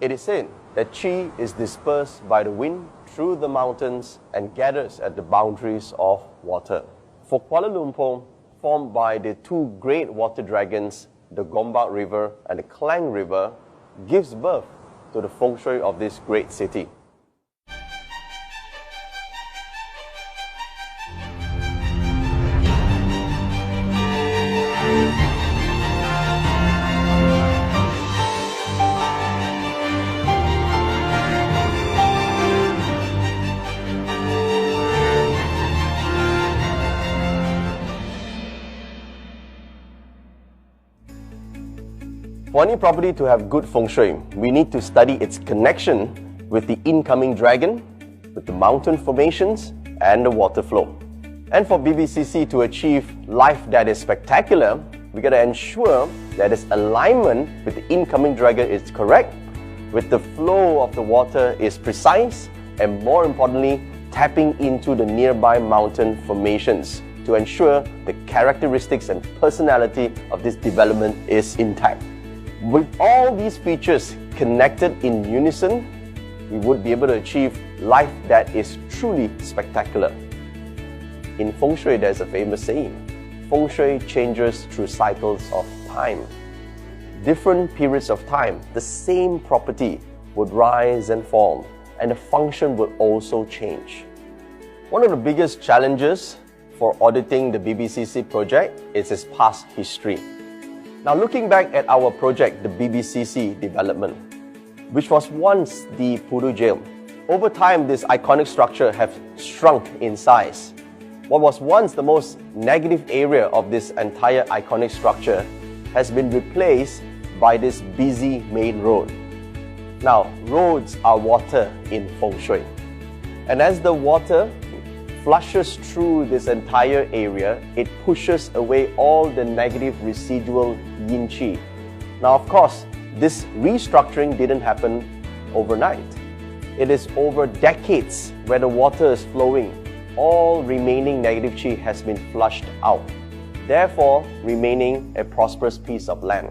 It is said that qi is dispersed by the wind through the mountains and gathers at the boundaries of water. For Kuala Lumpur, formed by the two great water dragons, the Gombak River and the Klang River, gives birth to the feng shui of this great city. For any property to have good feng shui, we need to study its connection with the incoming dragon, with the mountain formations and the water flow. And for BBCC to achieve life that is spectacular, we got to ensure that its alignment with the incoming dragon is correct, with the flow of the water is precise, and more importantly, tapping into the nearby mountain formations to ensure the characteristics and personality of this development is intact. With all these features connected in unison, we would be able to achieve life that is truly spectacular. In Feng Shui, there's a famous saying, Feng Shui changes through cycles of time. Different periods of time, the same property would rise and fall, and the function will also change. One of the biggest challenges for auditing the BBCC project is its past history. Now, looking back at our project, the BBCC development, which was once the Pudu Jail, over time this iconic structure has shrunk in size. What was once the most negative area of this entire iconic structure has been replaced by this busy main road. Now, roads are water in Feng Shui. And as the water flushes through this entire area, it pushes away all the negative residual yin qi. Now, of course, this restructuring didn't happen overnight. It is over decades where the water is flowing. All remaining negative qi has been flushed out, therefore remaining a prosperous piece of land.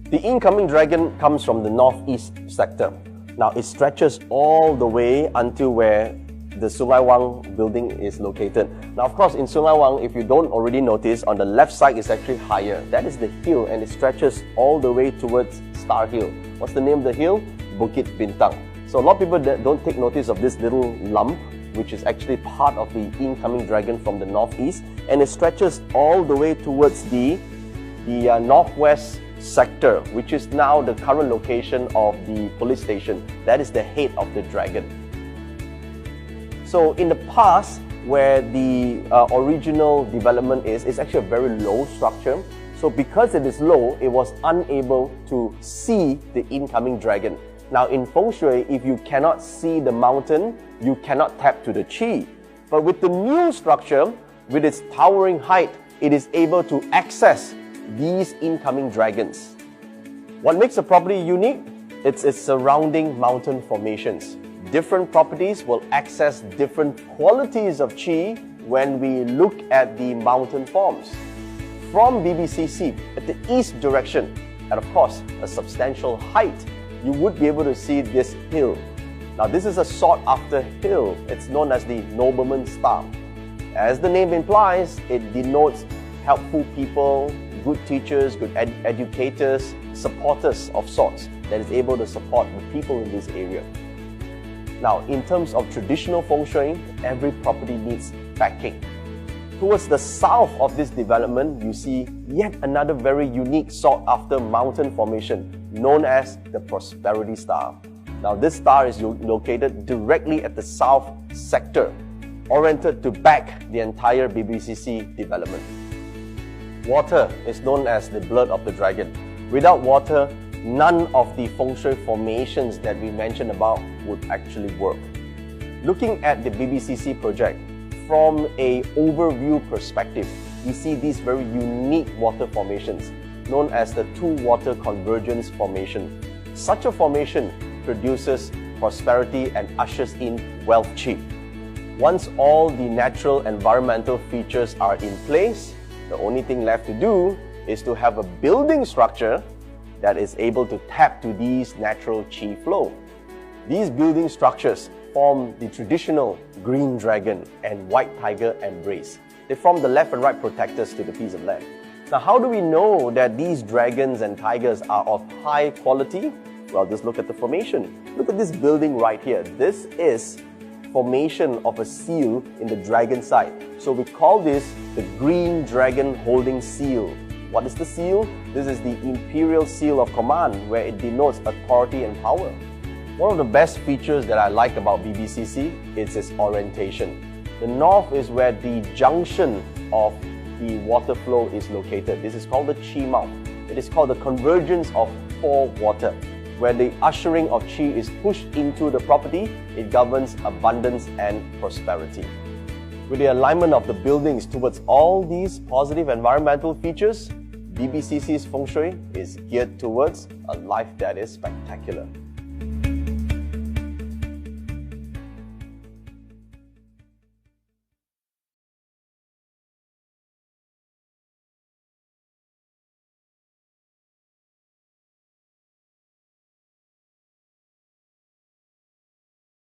The incoming dragon comes from the northeast sector. Now, it stretches all the way until where the Sungai Wang building is located. Now, of course, in Sungai Wang, if you don't already notice, on the left side is actually higher. That is the hill, and it stretches all the way towards Star Hill. What's the name of the hill? Bukit Bintang. So a lot of people don't take notice of this little lump, which is actually part of the incoming dragon from the northeast, and it stretches all the way towards the northwest sector, which is now the current location of the police station. That is the head of the dragon. So in the past, where the original development is, it's actually a very low structure. So because it is low, it was unable to see the incoming dragon. Now in Feng Shui, if you cannot see the mountain, you cannot tap to the qi. But with the new structure, with its towering height, it is able to access these incoming dragons. What makes a property unique? It's its surrounding mountain formations. Different properties will access different qualities of qi when we look at the mountain forms. From BBCC, at the east direction, and of course, a substantial height, you would be able to see this hill. Now, this is a sought-after hill. It's known as the Nobleman's Star. As the name implies, it denotes helpful people, good teachers, good educators, supporters of sorts that is able to support the people in this area. Now, in terms of traditional Feng Shui, every property needs backing. Towards the south of this development, you see yet another very unique sought-after mountain formation known as the Prosperity Star. Now, this star is located directly at the south sector, oriented to back the entire BBCC development. Water is known as the blood of the dragon. Without water, none of the Feng Shui formations that we mentioned about would actually work. Looking at the BBCC project, from an overview perspective, we see these very unique water formations known as the two water convergence formation. Such a formation produces prosperity and ushers in wealth qi. Once all the natural environmental features are in place, the only thing left to do is to have a building structure that is able to tap to these natural chi flow. These building structures form the traditional green dragon and white tiger embrace. They form the left and right protectors to the piece of land. Now, how do we know that these dragons and tigers are of high quality? Well, just look at the formation. Look at this building right here. This is formation of a seal in the dragon side. So we call this the green dragon holding seal. What is the seal? This is the imperial seal of command, where it denotes authority and power. One of the best features that I like about BBCC is its orientation. The north is where the junction of the water flow is located. This is called the chi mouth. It is called the convergence of four water. Where the ushering of chi is pushed into the property, it governs abundance and prosperity. With the alignment of the buildings towards all these positive environmental features, BBCC's Feng Shui is geared towards a life that is spectacular.